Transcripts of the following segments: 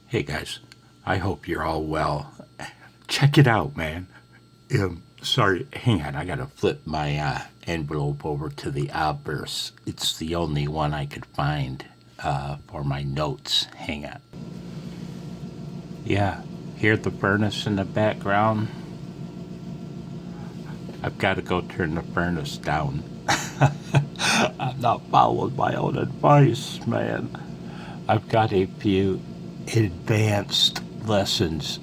Hey guys, I hope you're all well. Check it out, man. Sorry, hang on, I gotta flip my envelope over to the obverse. It's the only one I could find for my notes. Hang on. Yeah, hear the furnace in the background? I've got to go turn the furnace down. I'm not following my own advice, man. I've got a few advanced lessons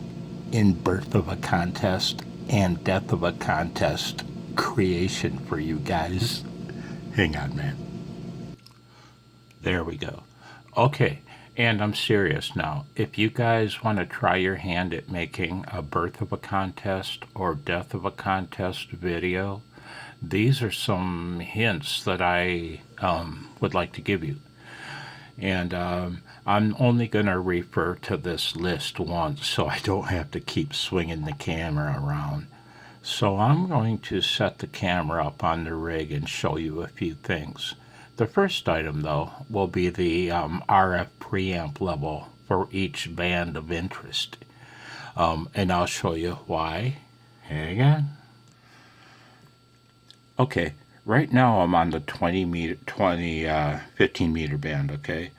in birth of a contest and death of a contest creation for you guys. Hang on, man. There we go. Okay, and I'm serious now. If you guys want to try your hand at making a birth of a contest or death of a contest video, these are some hints that I would like to give you. And I'm only going to refer to this list once so I don't have to keep swinging the camera around. So I'm going to set the camera up on the rig and show you a few things. The first item, though, will be the RF preamp level for each band of interest. And I'll show you why. Hang on. Okay, right now I'm on the 15 meter band, okay?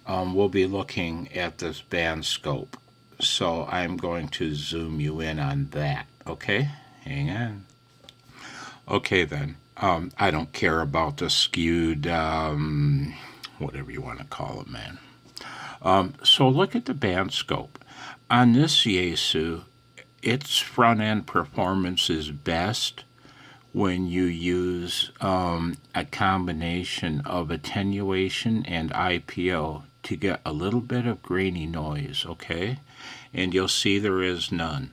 We'll be looking at this band scope. So I'm going to zoom you in on that, okay? Hang on. Okay then, I don't care about the skewed, whatever you want to call it, man. So look at the band scope. On this Yaesu, its front end performance is best when you use a combination of attenuation and IPO to get a little bit of grainy noise, okay? And you'll see there is none.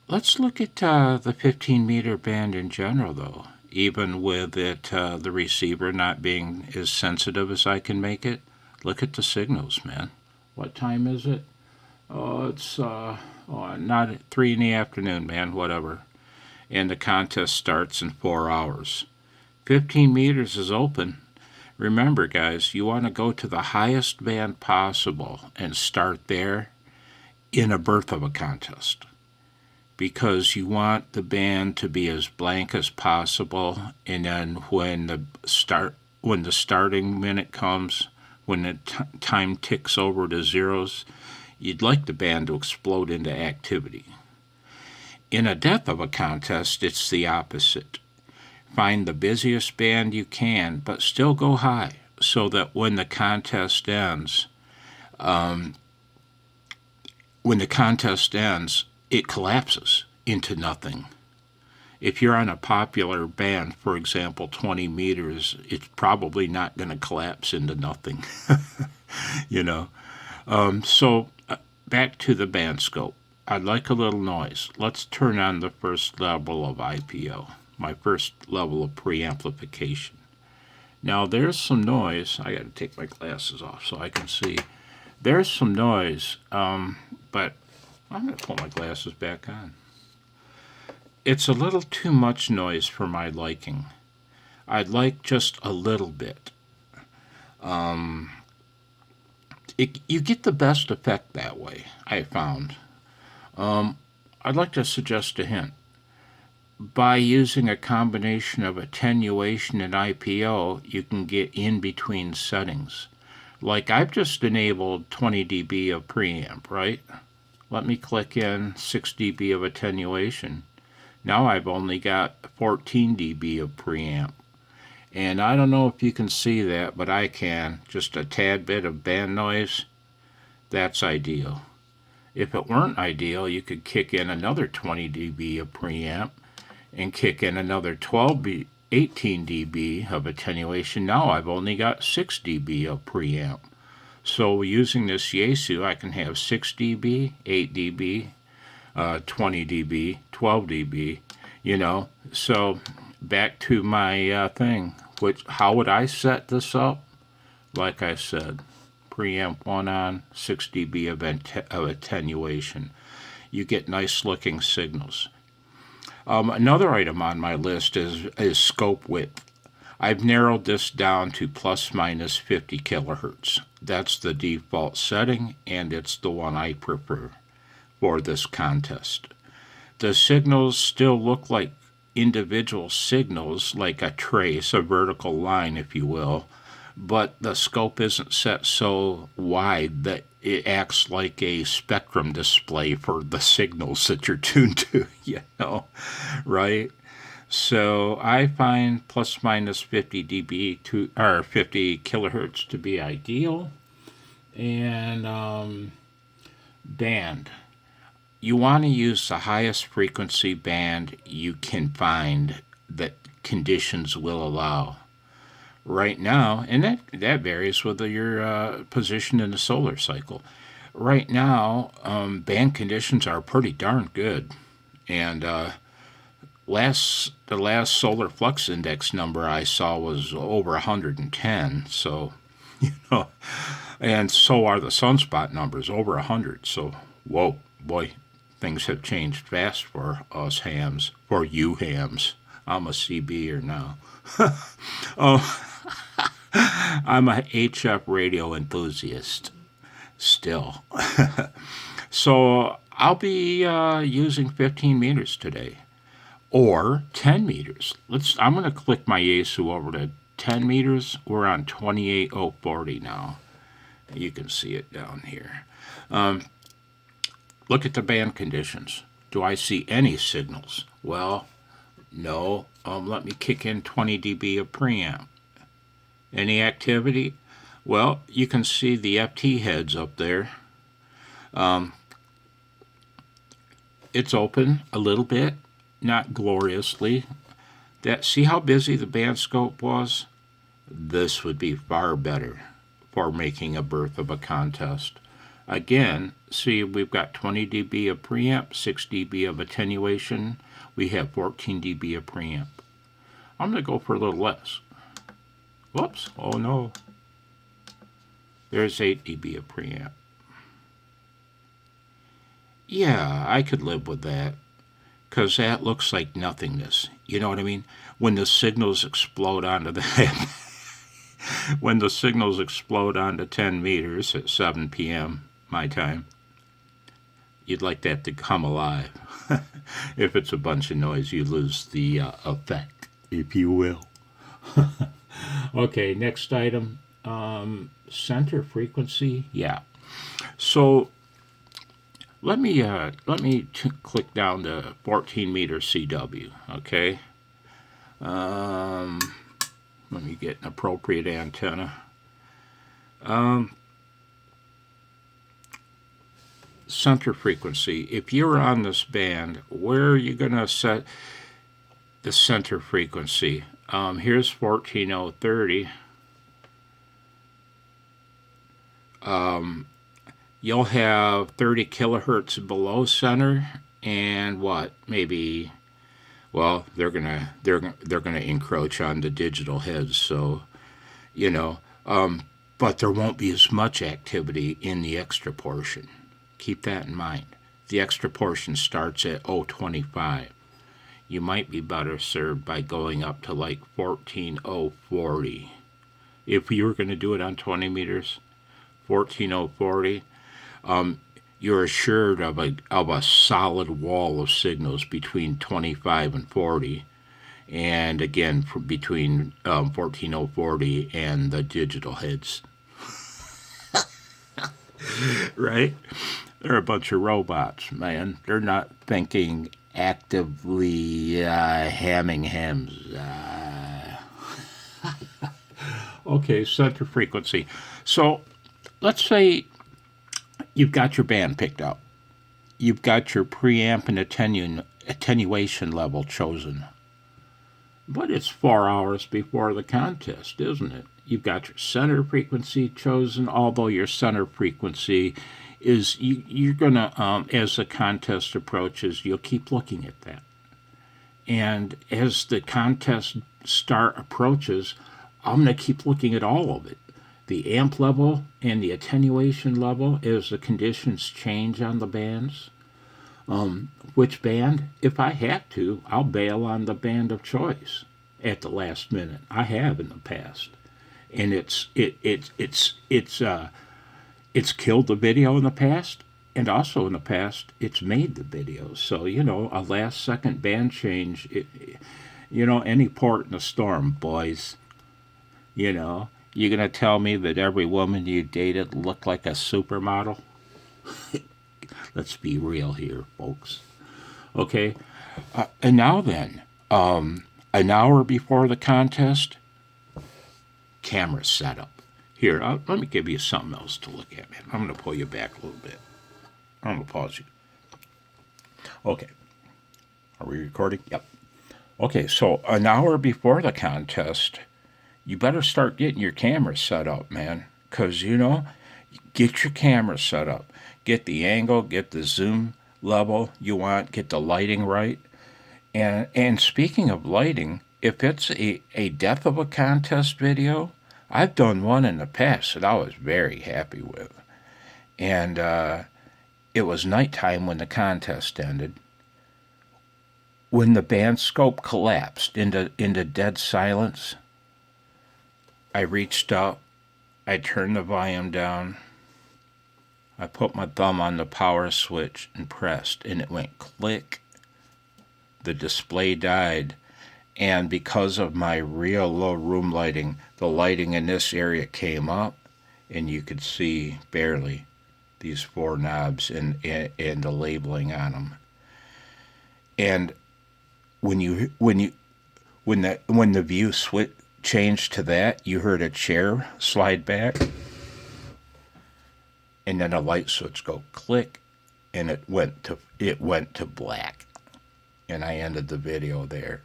Let's look at the 15 meter band in general, though. Even with it, the receiver not being as sensitive as I can make it. Look at the signals, man. What time is it? Oh, it's not 3 in the afternoon, man, whatever. And the contest starts in 4 hours. 15 meters is open. Remember, guys, you want to go to the highest band possible and start there in a birth of a contest, because you want the band to be as blank as possible, and then when the starting minute comes, when the time ticks over to zeros, you'd like the band to explode into activity. In a death of a contest, it's the opposite. Find the busiest band you can, but still go high, so that when the contest ends, it collapses into nothing. If you're on a popular band, for example, 20 meters, it's probably not going to collapse into nothing. You know. So back to the band scope. I'd like a little noise. Let's turn on the first level of IPO, my first level of preamplification. Now there's some noise. I got to take my glasses off so I can see. There's some noise, but I'm going to put my glasses back on. It's a little too much noise for my liking. I'd like just a little bit. You get the best effect that way, I found. I'd like to suggest a hint. By using a combination of attenuation and IPO, you can get in between settings. Like I've just enabled 20 dB of preamp, right? Let me click in 6 dB of attenuation. Now I've only got 14 dB of preamp. And I don't know if you can see that, but I can. Just a tad bit of band noise. That's ideal. If it weren't ideal, you could kick in another 20 dB of preamp and kick in another 18 dB of attenuation. Now I've only got 6 dB of preamp. So using this Yaesu, I can have 6 dB, 8 dB, 20 dB, 12 dB, you know. So back to my thing. How would I set this up? Like I said, preamp 1 on, 6 dB of attenuation. You get nice looking signals. Another item on my list is scope width. I've narrowed this down to plus minus 50 kilohertz. That's the default setting, and it's the one I prefer for this contest. The signals still look like individual signals, like a trace, a vertical line, if you will, but the scope isn't set so wide that it acts like a spectrum display for the signals that you're tuned to, right? So I find plus minus 50 dB to, or 50 kilohertz to be ideal. And band. You want to use the highest frequency band you can find that conditions will allow. Right now, and that varies with your position in the solar cycle. Right now, band conditions are pretty darn good. And the last solar flux index number I saw was over 110. So, and so are the sunspot numbers, over 100. So, whoa, boy, things have changed fast for us hams, for you hams. I'm a CBer now. I'm a HF radio enthusiast still. So I'll be using 15 meters today, or 10 meters. I'm going to click my Yaesu over to 10 meters. We're on 28040 now. You can see it down here. Look at the band conditions. Do I see any signals? Well, no. Let me kick in 20 dB of preamp. Any activity? Well, you can see the FT heads up there. It's open a little bit, not gloriously. See how busy the band scope was? This would be far better for making a birth of a contest. Again, see, we've got 20 dB of preamp, 6 dB of attenuation. We have 14 dB of preamp. I'm going to go for a little less. Whoops. Oh, no. There's 8 dB of preamp. Yeah, I could live with that, because that looks like nothingness. You know what I mean? When the signals explode onto the when the signals explode onto 10 meters at 7 p.m. my time, you'd like that to come alive. If it's a bunch of noise, you lose the effect, if you will. Okay, next item, center frequency. Yeah. So let me click down to 14 meter CW. Okay. Let me get an appropriate antenna. Center frequency. If you're on this band, where are you going to set the center frequency? Here's 14030. You'll have 30 kilohertz below center, and what? Maybe, well, they're gonna encroach on the digital heads, so but there won't be as much activity in the extra portion. Keep that in mind. The extra portion starts at 025. You might be better served by going up to like 14040. If you were going to do it on 20 meters, 14040, you're assured of a solid wall of signals between 25 and 40, and again between 14040 and the digital heads. Right? They're a bunch of robots, man. They're not thinking actively hamming hems. Okay, center frequency. So let's say you've got your band picked out. You've got your preamp and attenuation level chosen. But it's 4 hours before the contest, isn't it? You've got your center frequency chosen, although your center frequency is, you're going to, as the contest approaches, you'll keep looking at that. And as the contest start approaches, I'm going to keep looking at all of it. The amp level and the attenuation level as the conditions change on the bands. Which band? If I have to, I'll bail on the band of choice at the last minute. I have in the past. and it's killed the video in the past, and also in the past it's made the videos. So a last second band change, any port in a storm, boys. You're gonna tell me that every woman you dated looked like a supermodel? Let's be real here, folks. Okay, and now then, an hour before the contest, camera setup. Here, let me give you something else to look at, man. I'm going to pull you back a little bit. I'm going to pause you. Okay. Are we recording? Yep. Okay, so an hour before the contest, you better start getting your camera set up, man. Because, get your camera set up. Get the angle, get the zoom level you want, get the lighting right. And speaking of lighting, if it's a death of a contest video, I've done one in the past that I was very happy with. And it was nighttime when the contest ended. When the band scope collapsed into dead silence, I reached up, I turned the volume down, I put my thumb on the power switch and pressed, and it went click. The display died. And because of my real low room lighting, the lighting in this area came up, and you could see barely these 4 knobs and the labeling on them. And when the view switch changed to that, you heard a chair slide back, and then a light switch go click, and it went to black, and I ended the video there.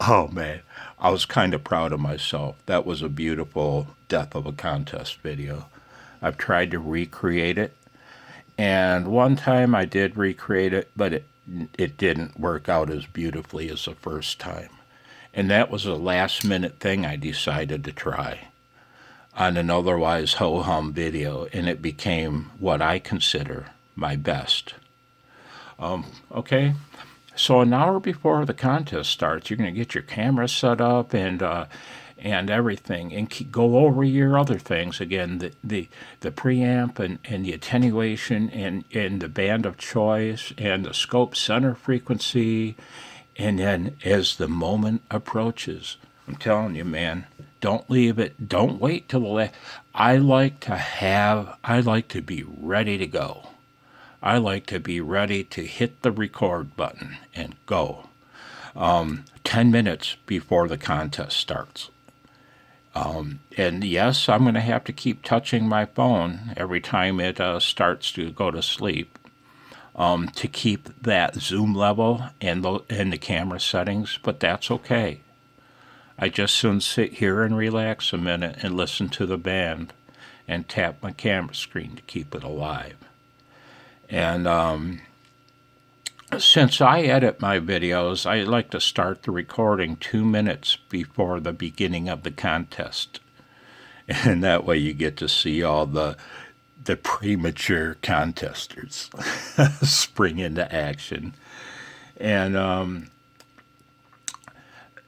Oh, man, I was kind of proud of myself. That was a beautiful death of a contest video. I've tried to recreate it, and one time I did recreate it, but it didn't work out as beautifully as the first time. And that was a last-minute thing I decided to try on an otherwise ho-hum video, and it became what I consider my best. Okay? So an hour before the contest starts, you're going to get your camera set up and everything, and go over your other things again, the preamp and the attenuation and the band of choice and the scope center frequency, and then as the moment approaches, I'm telling you, man, don't leave it. Don't wait till the last. I like to be ready to go. I like to be ready to hit the record button and go 10 minutes before the contest starts. And yes, I'm going to have to keep touching my phone every time it starts to go to sleep to keep that zoom level and the camera settings, but that's okay. I just soon sit here and relax a minute and listen to the band and tap my camera screen to keep it alive. And since I edit my videos, I like to start the recording 2 minutes before the beginning of the contest. And that way you get to see all the premature contesters spring into action. And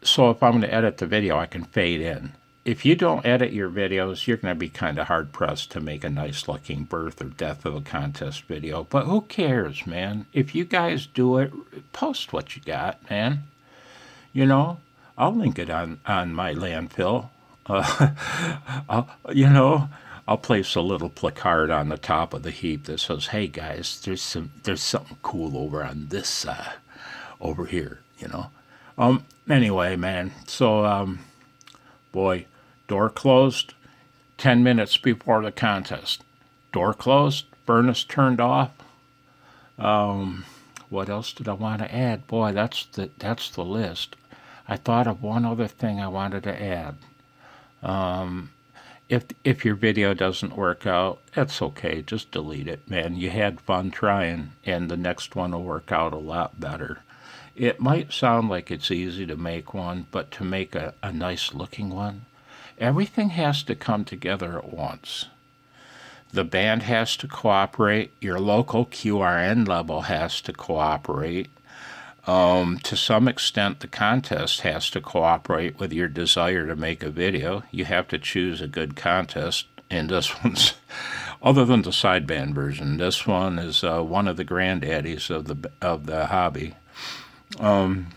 so if I'm going to edit the video, I can fade in. If you don't edit your videos, you're going to be kind of hard-pressed to make a nice-looking birth or death of a contest video. But who cares, man? If you guys do it, post what you got, man. I'll link it on my landfill. I'll place a little placard on the top of the heap that says, "Hey guys, there's something cool over on this over here." Anyway, man. So boy, door closed 10 minutes before the contest. Door closed, furnace turned off. What else did I want to add? Boy, that's the list. I thought of one other thing I wanted to add. If your video doesn't work out, that's okay. Just delete it, man. You had fun trying, and the next one will work out a lot better. It might sound like it's easy to make one, but to make a nice looking one, everything has to come together at once. The band has to cooperate. Your local QRN level has to cooperate. To some extent, the contest has to cooperate with your desire to make a video. You have to choose a good contest, and this one's, other than the sideband version, this one is one of the granddaddies of the hobby, along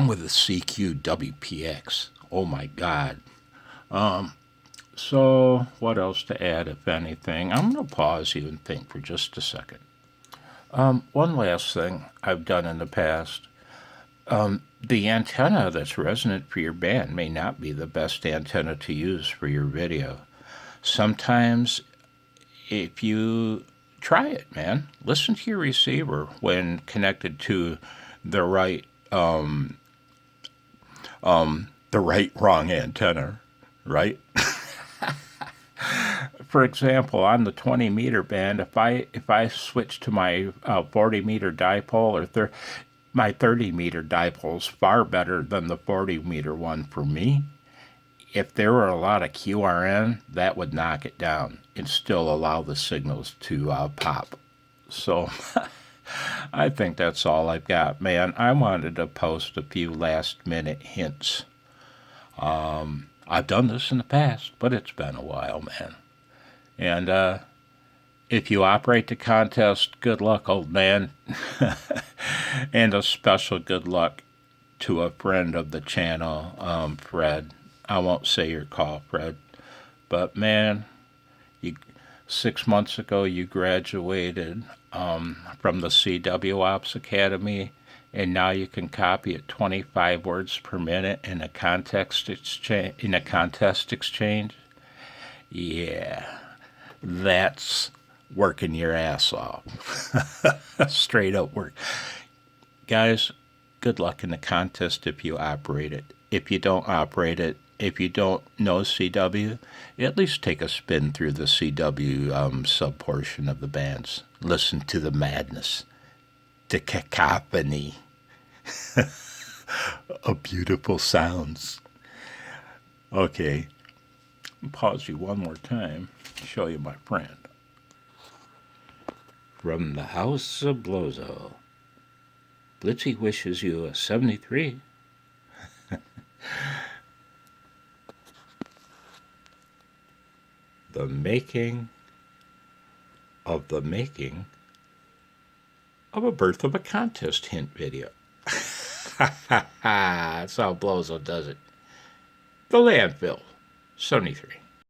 with the CQ WPX. Oh my God. So what else to add, if anything? I'm going to pause you and think for just a second. One last thing I've done in the past. The antenna that's resonant for your band may not be the best antenna to use for your video. Sometimes, if you try it, man, listen to your receiver when connected to the right wrong antenna, right? For example, on the 20-meter band, if I switch to my 40-meter dipole, or my 30-meter dipole is far better than the 40-meter one for me. If there were a lot of QRN, that would knock it down and still allow the signals to pop. So I think that's all I've got, man. I wanted to post a few last-minute hints. I've done this in the past, but it's been a while, man. And if you operate the contest, good luck, old man. And a special good luck to a friend of the channel, Fred. I won't say your call, Fred. But, man, 6 months ago you graduated from the CW Ops Academy, and now you can copy at 25 words per minute in a contest exchange. Yeah. That's working your ass off. Straight up work. Guys, good luck in the contest if you operate it. If you don't operate it, if you don't know CW, at least take a spin through the CW sub-portion of the bands. Listen to the madness, the cacophony of beautiful sounds. Okay, I'll pause you one more time. Show you my friend. From the house of Blowzo, Blitzy wishes you a 73. The making of a birth of a contest hint video. That's how Blowzo does it. The landfill, 73.